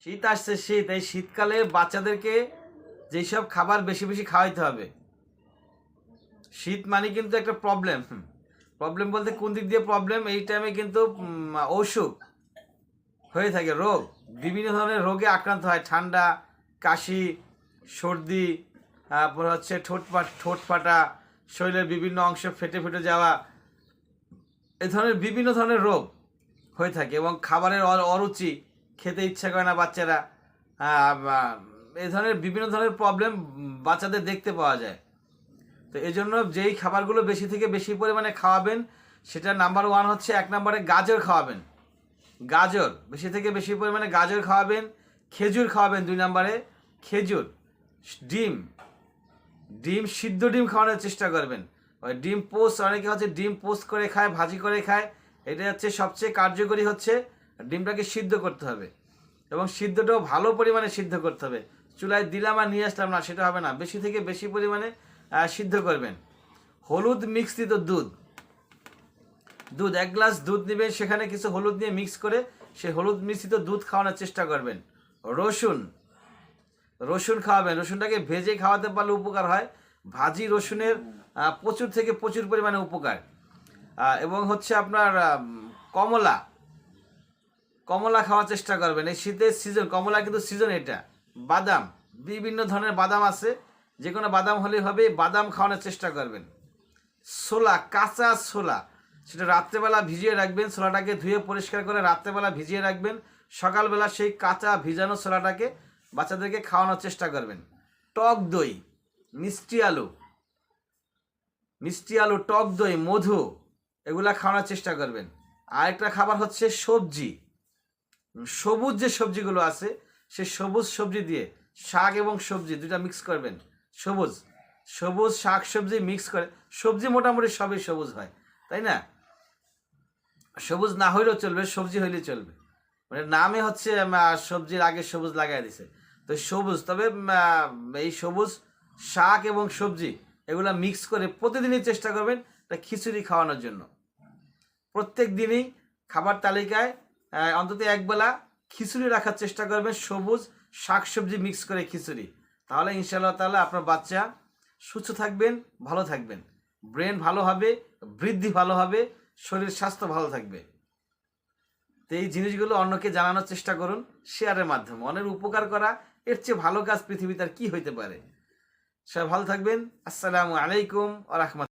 শীত আসছে, শীত। এই শীতকালে বাচ্চাদেরকে যেসব খাবার বেশি বেশি খাওয়াইতে হবে। শীত মানে কিন্তু একটা প্রবলেম। প্রবলেম বলতে কোন দিক দিয়ে প্রবলেম? এই টাইমে কিন্তু অসুখ হয়ে থাকে, রোগ, বিভিন্ন ধরনের রোগে আক্রান্ত হয়। ঠান্ডা, কাশি, সর্দি, তারপর হচ্ছে ঠোঁট ফাটা, শরীরের বিভিন্ন অংশ ফেটে ফেটে যাওয়া, এই ধরনের বিভিন্ন ধরনের রোগ হয়ে থাকে। এবং খাবারের অরুচি, খেতে ইচ্ছা করে না বাচ্চারা। এই ধরনের বিভিন্ন ধরনের প্রবলেম বাচ্চাদের দেখতে পাওয়া যায়। তো এই জন্য যেই খাবারগুলো বেশি থেকে বেশি পরিমাণে খাওয়াবেন, সেটা নাম্বার 1 হচ্ছে, 1 নম্বরে গাজর খাওয়াবেন। গাজর বেশি থেকে বেশি পরিমাণে গাজর খাওয়াবেন। খেজুর খাওয়াবেন 2 নম্বরে, খেজুর। ডিম, সিদ্ধ ডিম খাওয়ানোর চেষ্টা করবেন। ওই ডিম পোস্ট, অনেকে হচ্ছে ডিম পোস্ট করে খায়, ভাজি করে খায়। এটা হচ্ছে সবচেয়ে কার্যকরী হচ্ছে ডিমটাকে সিদ্ধ করতে হবে, এবং সিদ্ধটাও ভালো পরিমাণে সিদ্ধ করতে হবে। চুলায় দিলাম আর নিয়ে আসলাম না, সেটা হবে না। বেশি থেকে বেশি পরিমাণে সিদ্ধ করবেন। হলুদ মিশ্রিত দুধ 1 গ্লাস দুধ নেবেন, সেখানে কিছু হলুদ নিয়ে মিক্স করে সেই হলুদ মিশ্রিত দুধ খাওয়ানোর চেষ্টা করবেন। রসুন খাওয়াবেন। রসুনটাকে ভেজে খাওয়াতে পারলে উপকার হয়। ভাজি রসুনের প্রচুর থেকে প্রচুর পরিমাণে উপকার। এবং হচ্ছে আপনার কমলা খাওয়ার চেষ্টা করবেন। এই শীতের সিজন, কমলা কিন্তু সিজন এটা। বাদাম, বিভিন্ন ধরনের বাদাম আছে, যে কোনো বাদাম হলেই হবে, বাদাম খাওয়ানোর চেষ্টা করবেন। ছোলা, কাঁচা ছোলা, সেটা রাত্রেবেলা ভিজিয়ে রাখবেন। ছোলাটাকে ধুয়ে পরিষ্কার করে রাত্রেবেলা ভিজিয়ে রাখবেন। সকালবেলা সেই কাঁচা ভিজানো ছোলাটাকে বাচ্চাদেরকে খাওয়ানোর চেষ্টা করবেন। টক দই, মিষ্টি আলু, টক দই, মধু, এগুলা খাওয়ানোর চেষ্টা করবেন। আরেকটা খাবার হচ্ছে সবজি, সবুজ যে সবজিগুলো আছে, সেই সবুজ সবজি দিয়ে শাক এবং সবজি দুটা মিক্স করবেন। সবুজ শাক সবজি মিক্স করে, সবজি মোটামুটি সবই সবুজ হয়, তাই না? সবুজ না হইলেও চলবে, সবজি হইলেই চলবে। মানে নামে হচ্ছে সবজির আগে সবুজ লাগাই দিছে, তো সবুজ। তবে এই সবুজ শাক এবং সবজি এগুলা মিক্স করে প্রতিদিনই চেষ্টা করবেন খিচুড়ি খাওয়ানোর জন্য। প্রত্যেক দিনই খাবার তালিকায় অন্তত একবেলা খিচুড়ি রাখার চেষ্টা করবেন, সবুজ শাক সবজি মিক্স করে খিচুড়ি। তাহলে ইনশাআল্লাহ তাআলা আপনার বাচ্চা সুস্থ থাকবেন, ভালো থাকবেন, ব্রেন ভালো হবে, বৃদ্ধি ভালো হবে, শরীর স্বাস্থ্য ভালো থাকবে। তো এই জিনিসগুলো অন্যকে জানানোর চেষ্টা করুন শেয়ারের মাধ্যমে। অনেক উপকার করা, এর চেয়ে ভালো কাজ পৃথিবীতে আর কি হইতে পারে। সবাই ভালো থাকবেন। আসসালামু আলাইকুম ওয়া রাহমাতুল্লাহ।